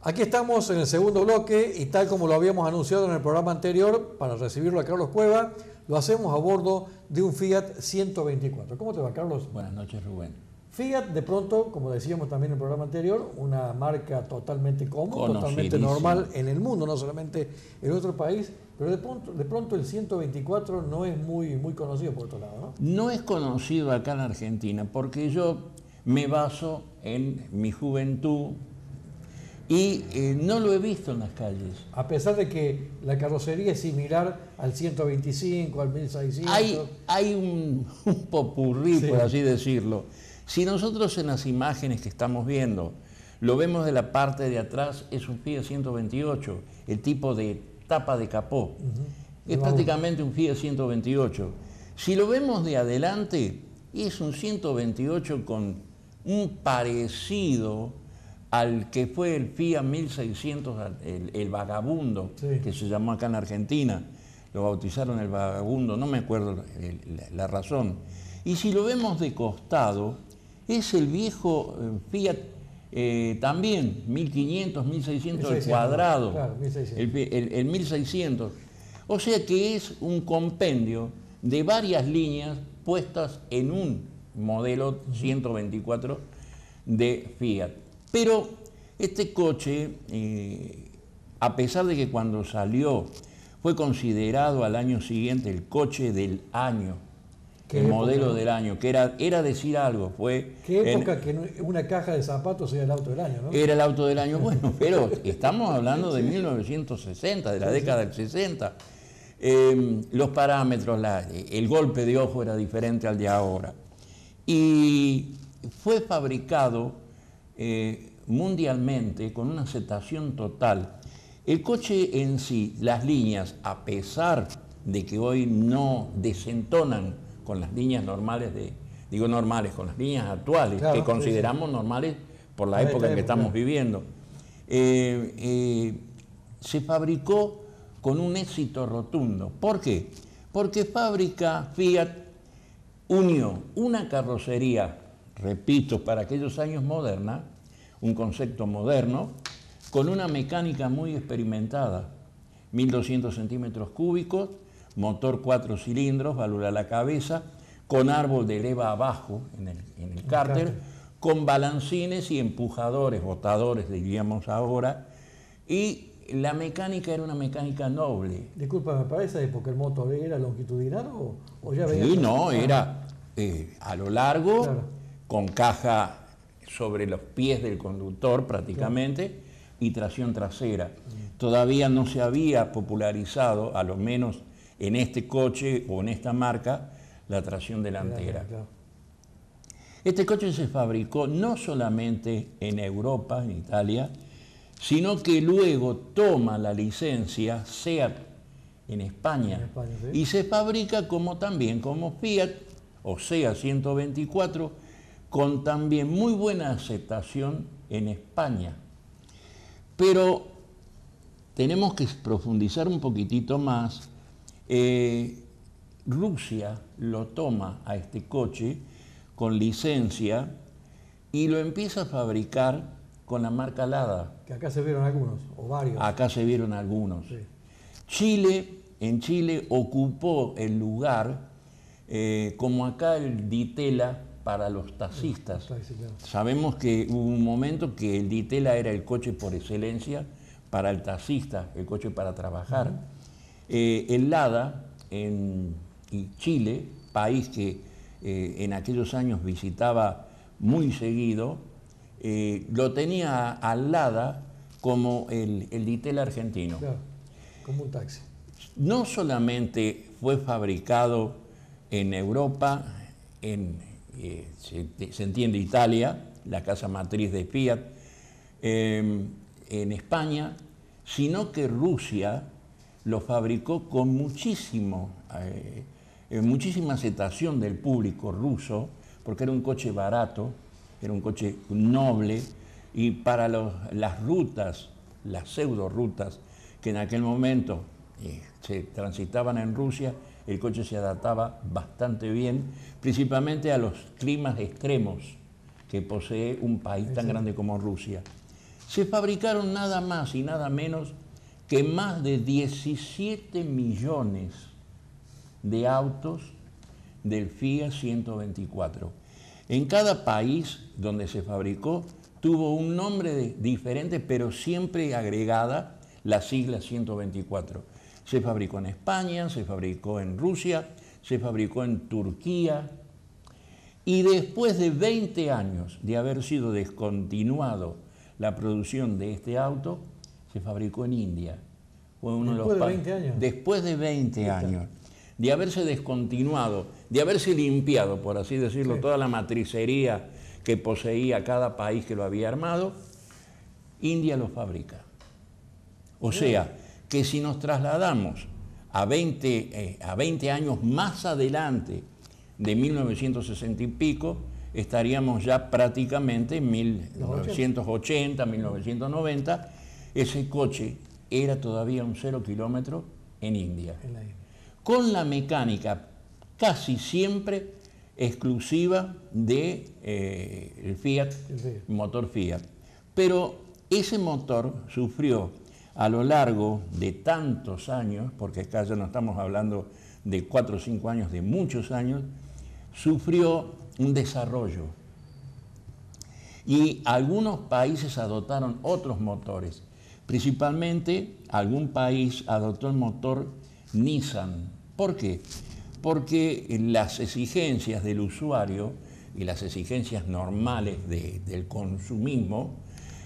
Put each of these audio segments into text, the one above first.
Aquí estamos en el segundo bloque y tal como lo habíamos anunciado en el programa anterior, para recibirlo a Carlos Cueva, lo hacemos a bordo de un Fiat 124. ¿Cómo te va, Carlos? Buenas noches, Rubén. Fiat, de pronto, como decíamos también en el programa anterior, una marca totalmente común, totalmente normal en el mundo, no solamente en otro país, pero de pronto el 124 no es muy conocido por otro lado, ¿no? No es conocido acá en Argentina porque yo me baso en mi juventud y no lo he visto en las calles. A pesar de que la carrocería es similar al 125, al 1600. Hay un popurrí, sí, por así decirlo. Si nosotros en las imágenes que estamos viendo lo vemos de la parte de atrás, es un Fiat 128, el tipo de tapa de capó. Es prácticamente un Fiat 128. Si lo vemos de adelante, es un 128 con un parecido al que fue el Fiat 1600, el Vagabundo, sí, que se llamó acá en Argentina. Lo bautizaron el Vagabundo, no me acuerdo la razón. Y si lo vemos de costado, es el viejo Fiat también, 1500, 1600 al cuadrado, claro, 1600. El 1600. O sea que es un compendio de varias líneas puestas en un modelo 124 de Fiat. Pero este coche, a pesar de que cuando salió fue considerado al año siguiente el coche del año, el modelo del año, que era decir algo. ¿Qué época que una caja de zapatos sea el auto del año, no? Era el auto del año, bueno, pero estamos hablando de 1960, de la década del 60. Los parámetros, el golpe de ojo era diferente al de ahora. Y fue fabricado mundialmente con una aceptación total. El coche en sí, las líneas, a pesar de que hoy no desentonan con las líneas normales, con las líneas actuales, claro, que consideramos normales por la época en que estamos viviendo, se fabricó con un éxito rotundo. ¿Por qué? Porque Fiat unió una carrocería, repito, para aquellos años moderna, un concepto moderno, con una mecánica muy experimentada, 1200 centímetros cúbicos, motor 4 cilindros, válvula a la cabeza, con árbol de leva abajo en el cárter, con balancines y empujadores, botadores diríamos ahora, y la mecánica era una mecánica noble. Disculpa, ¿para esa época el motor era longitudinal o ya veía? Sí, no, era a lo largo, claro, con caja sobre los pies del conductor prácticamente, claro, y tracción trasera. Todavía no se había popularizado, a lo menos en este coche o en esta marca, la tracción delantera. Claro. Este coche se fabricó no solamente en Europa, en Italia, sino que luego toma la licencia SEAT en España, ¿sí? Y se fabrica también como Fiat, o sea 124, con también muy buena aceptación en España. Pero tenemos que profundizar un poquitito más. Rusia lo toma a este coche con licencia y lo empieza a fabricar con la marca Lada. Que acá se vieron algunos, o varios. Acá se vieron algunos. Sí. En Chile ocupó el lugar, como acá el Ditela para los taxistas. Sí, claro. Sabemos que hubo un momento que el Ditela era el coche por excelencia para el taxista, el coche para trabajar. El Lada en Chile, país que en aquellos años visitaba muy seguido, lo tenía al Lada como el Ditela argentino. Claro, como un taxi. No solamente fue fabricado en Europa, se entiende Italia, la casa matriz de Fiat, en España, sino que Rusia lo fabricó con muchísima aceptación del público ruso, porque era un coche barato, era un coche noble, y para las rutas, las pseudo rutas que en aquel momento se transitaban en Rusia, el coche se adaptaba bastante bien, principalmente a los climas extremos que posee un país tan grande como Rusia. se fabricaron nada más y nada menos que más de 17 millones de autos del Fiat 124. En cada país donde se fabricó tuvo un nombre diferente, pero siempre agregada la sigla 124. Se fabricó en España, se fabricó en Rusia, se fabricó en Turquía, y después de 20 años de haber sido descontinuado la producción de este auto, se fabricó en India. Fue uno ¿Después de 20 años? Después de 20 años, de haberse descontinuado, de haberse limpiado, por así decirlo, toda la matricería que poseía cada país que lo había armado, India lo fabrica. O sea, que si nos trasladamos a 20 años más adelante de 1960 y pico, estaríamos ya prácticamente en 1980, 1990, ese coche era todavía un 0 kilómetro en India, con la mecánica casi siempre exclusiva de el Fiat, motor Fiat. Pero ese motor sufrió a lo largo de tantos años, porque acá ya no estamos hablando de 4 o 5 años, de muchos años, sufrió un desarrollo. Y algunos países adoptaron otros motores. Principalmente, algún país adoptó el motor Nissan. ¿Por qué? Porque las exigencias del usuario y las exigencias normales del consumismo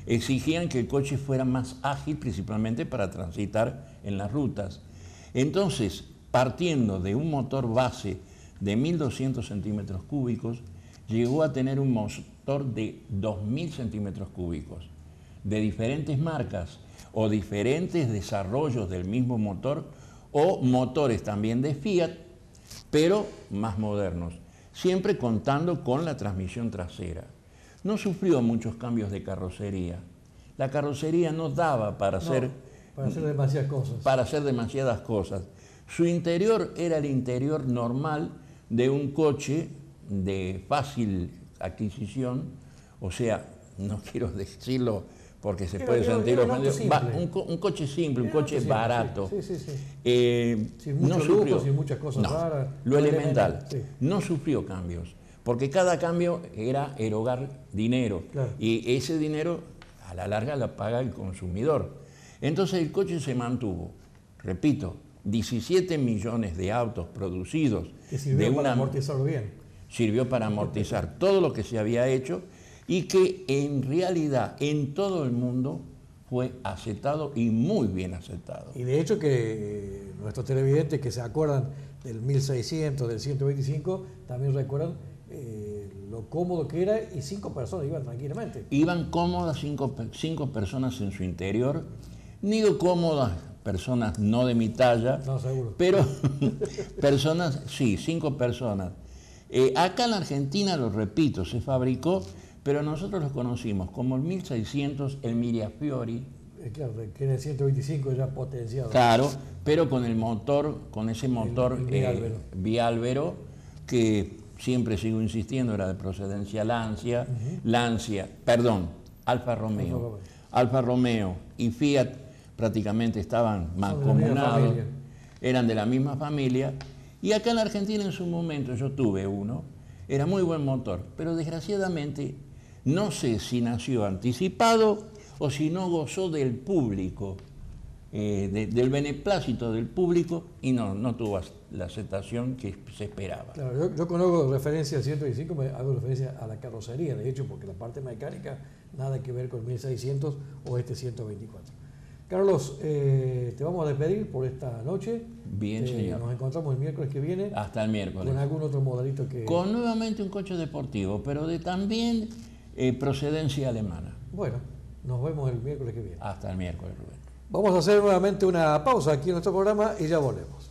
exigían que el coche fuera más ágil, principalmente para transitar en las rutas. Entonces, partiendo de un motor base de 1.200 centímetros cúbicos, llegó a tener un motor de 2.000 centímetros cúbicos, de diferentes marcas o diferentes desarrollos del mismo motor, o motores también de Fiat, pero más modernos, siempre contando con la transmisión trasera. No sufrió muchos cambios de carrocería. La carrocería no daba para hacer demasiadas cosas. Para hacer demasiadas cosas. Su interior era el interior normal de un coche de fácil adquisición, o sea, no quiero decirlo porque se puede sentir ofendido, un coche simple, un coche barato. Sin muchos lujos, sin muchas cosas raras. Lo elemental. No sufrió cambios, porque cada cambio era erogar dinero, y ese dinero a la larga lo paga el consumidor. Entonces el coche se mantuvo, repito, 17 millones de autos producidos. Que sirvió para amortizarlo bien. Sirvió para amortizar todo lo que se había hecho, y que en realidad en todo el mundo fue aceptado, y muy bien aceptado. Y de hecho que nuestros televidentes que se acuerdan del 1600, del 125, también recuerdan lo cómodo que era, y 5 personas iban tranquilamente. Iban cómodas 5 personas en su interior. Digo cómodas, personas no de mi talla, no, seguro, pero personas, sí, 5 personas. Acá en la Argentina, lo repito, se fabricó, pero nosotros los conocimos como el 1600, el Mirafiori. Claro, que en el 125 ya potenciado. Claro, pero con el motor, con ese motor biálvero, que siempre sigo insistiendo, era de procedencia Lancia, Alfa Romeo. Alfa Romeo y Fiat prácticamente estaban mancomunados, eran de la misma familia, y acá en la Argentina en su momento yo tuve uno, era muy buen motor, pero desgraciadamente no sé si nació anticipado o si no gozó del público, del beneplácito del público, y no tuvo la aceptación que se esperaba. Claro, yo conozco referencia al 125, me hago referencia a la carrocería, de hecho, porque la parte mecánica nada que ver con el 1600 o este 124. Carlos, te vamos a despedir por esta noche. Bien, señor. Nos encontramos el miércoles que viene. Hasta el miércoles. Con algún otro modelito que... Con nuevamente un coche deportivo, pero de también procedencia alemana. Bueno, nos vemos el miércoles que viene. Hasta el miércoles, Rubén. Vamos a hacer nuevamente una pausa aquí en nuestro programa y ya volvemos.